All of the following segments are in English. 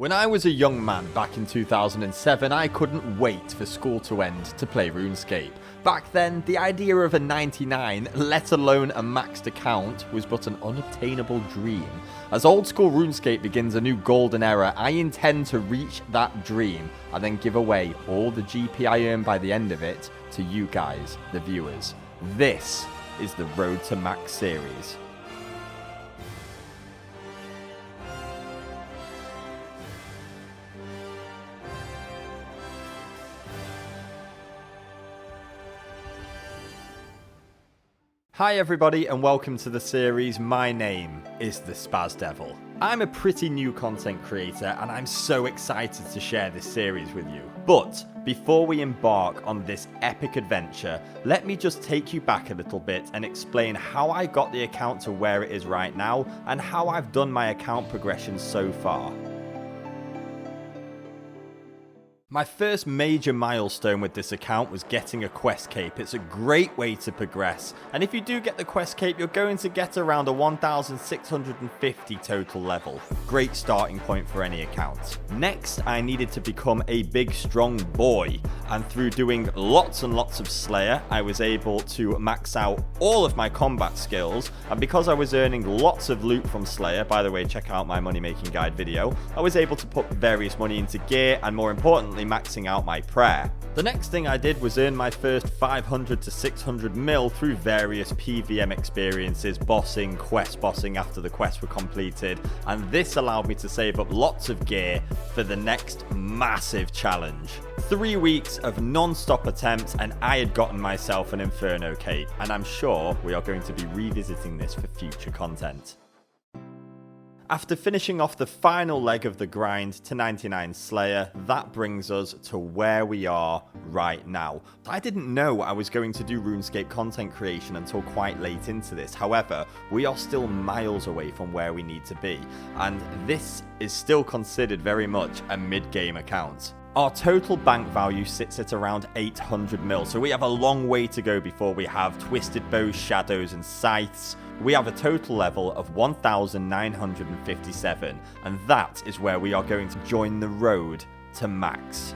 When I was a young man back in 2007, I couldn't wait for school to end to play RuneScape. Back then, the idea of a 99, let alone a maxed account, was but an unobtainable dream. As old school RuneScape begins a new golden era, I intend to reach that dream and then give away all the GP I earn by the end of it to you guys, the viewers. This is the Road to Max series. Hi everybody and welcome to the series. My name is TheSpazDevil. I'm a pretty new content creator and I'm so excited to share this series with you. But before we embark on this epic adventure, let me just take you back a little bit and explain how I got the account to where it is right now and how I've done my account progression so far. My first major milestone with this account was getting a quest cape. It's a great way to progress, and if you do get the quest cape, you're going to get around a 1650 total level. Great starting point for any account. Next, I needed to become a big strong boy, and through doing lots and lots of Slayer, I was able to max out all of my combat skills, and because I was earning lots of loot from Slayer, by the way, check out my money making guide video, I was able to put various money into gear and more importantly maxing out my prayer. The next thing I did was earn my first 500 to 600 mil through various PVM experiences, quest bossing after the quests were completed, and this allowed me to save up lots of gear for the next massive challenge. 3 weeks of non-stop attempts and I had gotten myself an Inferno cape, and I'm sure we are going to be revisiting this for future content. After finishing off the final leg of the grind to 99 Slayer, that brings us to where we are right now. I didn't know I was going to do RuneScape content creation until quite late into this. However, we are still miles away from where we need to be, and this is still considered very much a mid-game account. Our total bank value sits at around 800 mil, so we have a long way to go before we have twisted bows, shadows and scythes. We have a total level of 1957, and that is where we are going to join the road to max.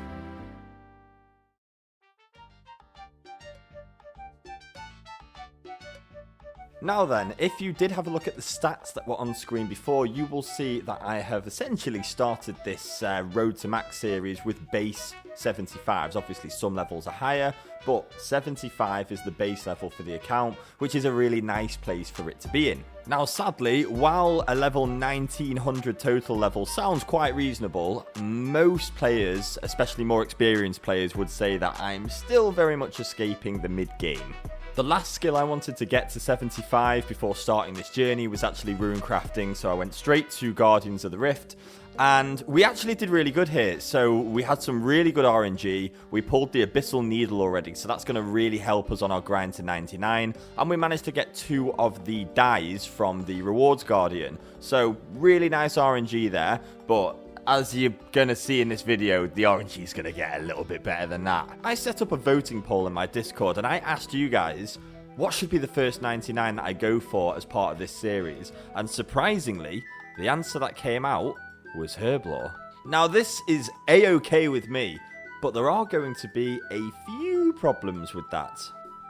Now then, if you did have a look at the stats that were on screen before, you will see that I have essentially started this Road to Max series with base 75s. Obviously some levels are higher, but 75 is the base level for the account, which is a really nice place for it to be in. Now sadly, while a level 1900 total level sounds quite reasonable, most players, especially more experienced players, would say that I'm still very much escaping the mid-game. The last skill I wanted to get to 75 before starting this journey was actually rune crafting, so I went straight to Guardians of the Rift, and we actually did really good here. So we had some really good RNG, we pulled the Abyssal Needle already, so that's going to really help us on our grind to 99, and we managed to get 2 of the dies from the Rewards Guardian, so really nice RNG there, but as you're going to see in this video, the RNG is going to get a little bit better than that. I set up a voting poll in my Discord and I asked you guys, what should be the first 99 that I go for as part of this series? And surprisingly, the answer that came out was Herblore. Now this is a-okay with me, but there are going to be a few problems with that.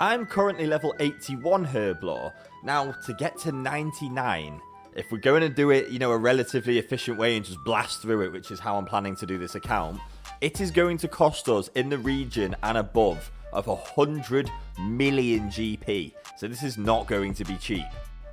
I'm currently level 81 Herblore. Now to get to 99, if we're going to do it, a relatively efficient way and just blast through it, which is how I'm planning to do this account, it is going to cost us in the region and above of 100 million GP. So this is not going to be cheap.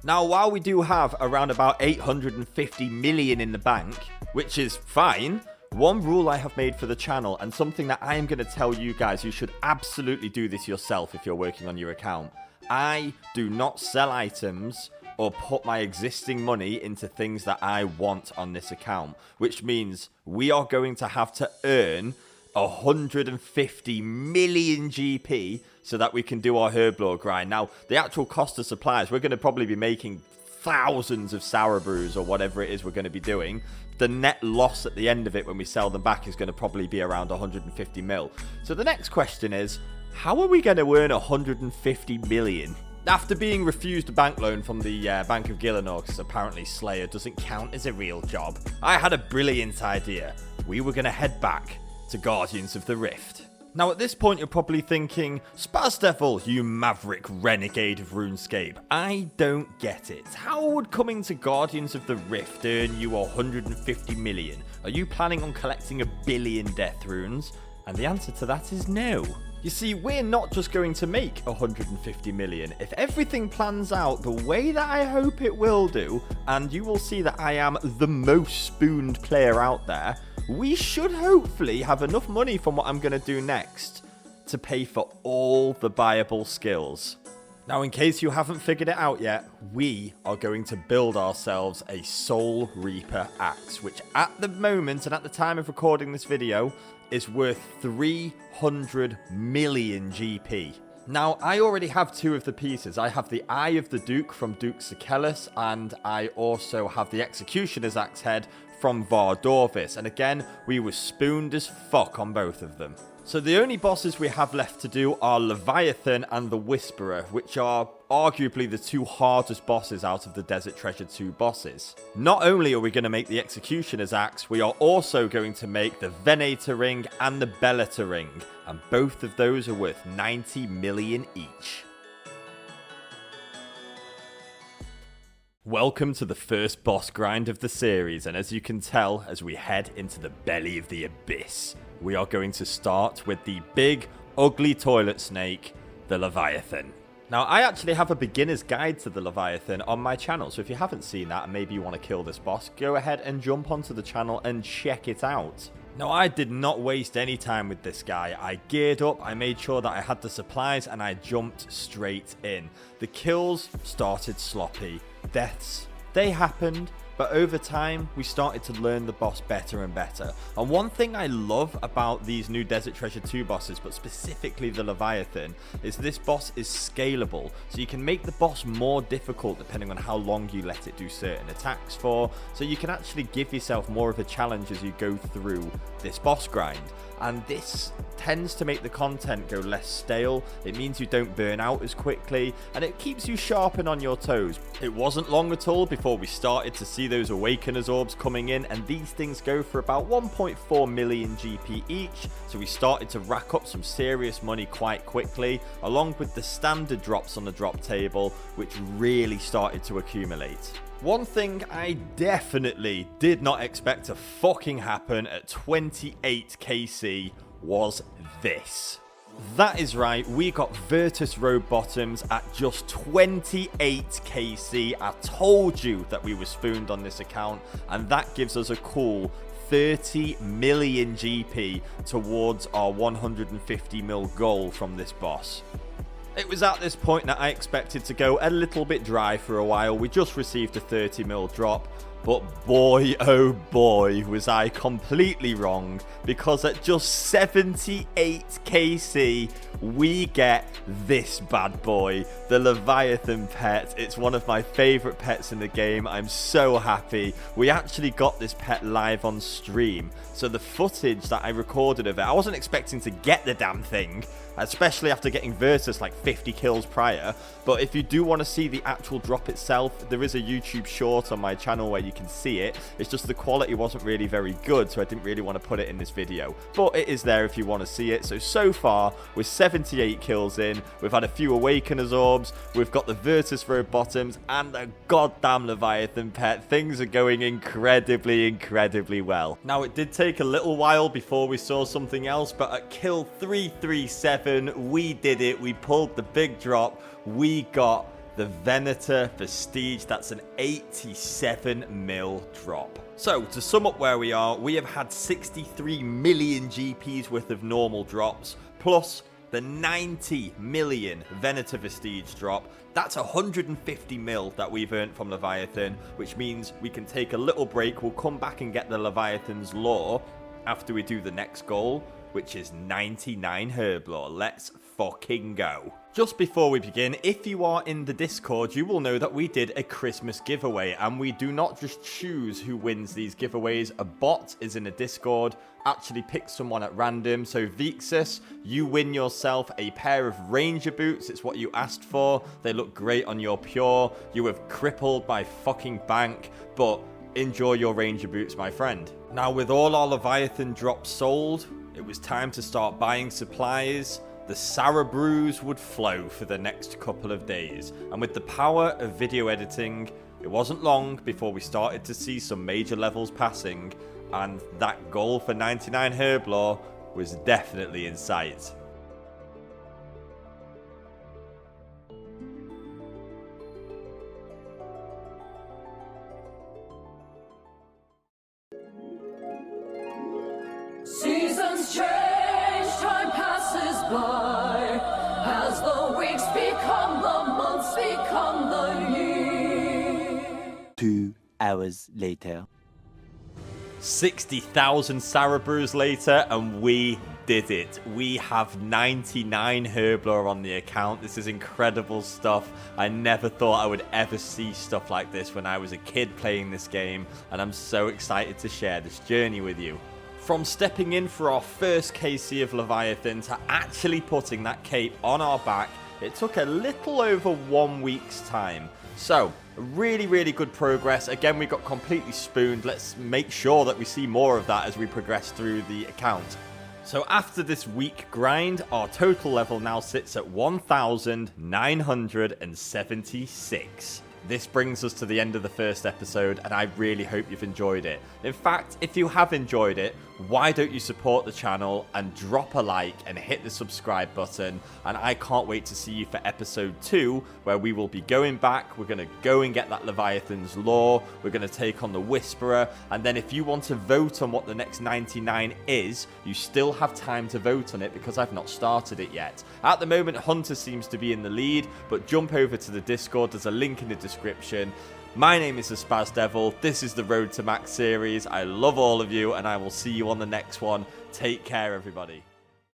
Now, while we do have around about 850 million in the bank, which is fine, one rule I have made for the channel, and something that I am going to tell you guys, you should absolutely do this yourself if you're working on your account. I do not sell items or put my existing money into things that I want on this account, which means we are going to have to earn 150 million GP so that we can do our Herblore grind. Now, the actual cost of supplies, we're going to probably be making thousands of sour brews or whatever it is we're going to be doing. The net loss at the end of it when we sell them back is going to probably be around 150 mil. So the next question is, how are we going to earn 150 million? After being refused a bank loan from the Bank of Gielinor, because apparently Slayer doesn't count as a real job, I had a brilliant idea. We were going to head back to Guardians of the Rift. Now at this point you're probably thinking, SpazDevil, you maverick renegade of RuneScape, I don't get it. How would coming to Guardians of the Rift earn you 150 million? Are you planning on collecting 1 billion death runes? And the answer to that is no. You see, we're not just going to make 150 million. If everything plans out the way that I hope it will do, and you will see that I am the most spooned player out there, we should hopefully have enough money from what I'm going to do next to pay for all the buyable skills. Now, in case you haven't figured it out yet, we are going to build ourselves a Soulreaper Axe, which at the moment and at the time of recording this video is worth 300 million GP. Now, I already have 2 of the pieces. I have the Eye of the Duke from Duke Sekelis, and I also have the Executioner's Axe head from Vardorvis. And again, we were spooned as fuck on both of them. So the only bosses we have left to do are Leviathan and the Whisperer, which are arguably the 2 hardest bosses out of the Desert Treasure 2 bosses. Not only are we going to make the Executioner's Axe, we are also going to make the Venator Ring and the Bellator Ring, and both of those are worth 90 million each. Welcome to the first boss grind of the series, and as you can tell, as we head into the belly of the abyss, we are going to start with the big, ugly toilet snake, the Leviathan. Now, I actually have a beginner's guide to the Leviathan on my channel, so if you haven't seen that and maybe you want to kill this boss, go ahead and jump onto the channel and check it out. Now, I did not waste any time with this guy. I geared up, I made sure that I had the supplies, and I jumped straight in. The kills started sloppy. Deaths, they happened, but over time, we started to learn the boss better and better. And one thing I love about these new Desert Treasure 2 bosses, but specifically the Leviathan, is this boss is scalable. So you can make the boss more difficult depending on how long you let it do certain attacks for. So you can actually give yourself more of a challenge as you go through this boss grind. And this tends to make the content go less stale. It means you don't burn out as quickly, and it keeps you sharp and on your toes. It wasn't long at all before we started to see those Awakener's orbs coming in, and these things go for about 1.4 million GP each, so we started to rack up some serious money quite quickly, along with the standard drops on the drop table, which really started to accumulate. One thing I definitely did not expect to fucking happen at 28 KC was this. That is right, we got Virtus Road Bottoms at just 28 KC. I told you that we were spooned on this account, and that gives us a cool 30 million GP towards our 150 mil goal from this boss. It was at this point that I expected to go a little bit dry for a while. We just received a 30 mil drop, but boy oh boy was I completely wrong, because at just 78 KC we get this bad boy, the Leviathan pet. It's one of my favourite pets in the game. I'm so happy. We actually got this pet live on stream, so the footage that I recorded of it, I wasn't expecting to get the damn thing, especially after getting Virtus like 50 kills prior. But if you do want to see the actual drop itself, there is a YouTube short on my channel where you can see it. It's just the quality wasn't really very good, so I didn't really want to put it in this video, but it is there if you want to see it. So far we're 78 kills in, we've had a few Awakener's orbs, we've got the Virtus Road Bottoms and the goddamn Leviathan pet. Things are going incredibly well. Now, it did take a little while before we saw something else, but at kill 337 we did it. We pulled the big drop. We got the Venator Vestige. That's an 87 mil drop. So to sum up where we are, we have had 63 million GPs worth of normal drops, plus the 90 million Venator Vestige drop. That's 150 mil that we've earned from Leviathan, which means we can take a little break. We'll come back and get the Leviathan's lore after we do the next goal, which is 99 Herblore. Let's fucking go. Just before we begin, if you are in the Discord, you will know that we did a Christmas giveaway, and we do not just choose who wins these giveaways. A bot is in a Discord, actually picks someone at random. So Vixus, you win yourself a pair of Ranger boots. It's what you asked for. They look great on your Pure. You have crippled my fucking bank, but enjoy your Ranger boots, my friend. Now, with all our Leviathan drops sold, it was time to start buying supplies. The Sarah brews would flow for the next couple of days, and with the power of video editing, it wasn't long before we started to see some major levels passing, and that goal for 99 Herblore was definitely in sight. Seasons change, time passes by, as the weeks become the months, become the year. 2 hours later. 60,000 Sarah brews later, and we did it. We have 99 Herblore on the account. This is incredible stuff. I never thought I would ever see stuff like this when I was a kid playing this game, and I'm so excited to share this journey with you. From stepping in for our first KC of Leviathan to actually putting that cape on our back, it took a little over 1 week's time. So, really good progress. Again, we got completely spooned. Let's make sure that we see more of that as we progress through the account. So after this week grind, our total level now sits at 1,976. This brings us to the end of the first episode, and I really hope you've enjoyed it. In fact, if you have enjoyed it, why don't you support the channel and drop a like and hit the subscribe button? And I can't wait to see you for episode 2, where we will be going back. We're going to go and get that Leviathan's lore. We're going to take on the Whisperer. And then if you want to vote on what the next 99 is, you still have time to vote on it because I've not started it yet. At the moment, Hunter seems to be in the lead, but jump over to the Discord. There's a link in the description. My name is TheSpazDevil. This is the Road to Max series. I love all of you, and I will see you on the next one. Take care, everybody.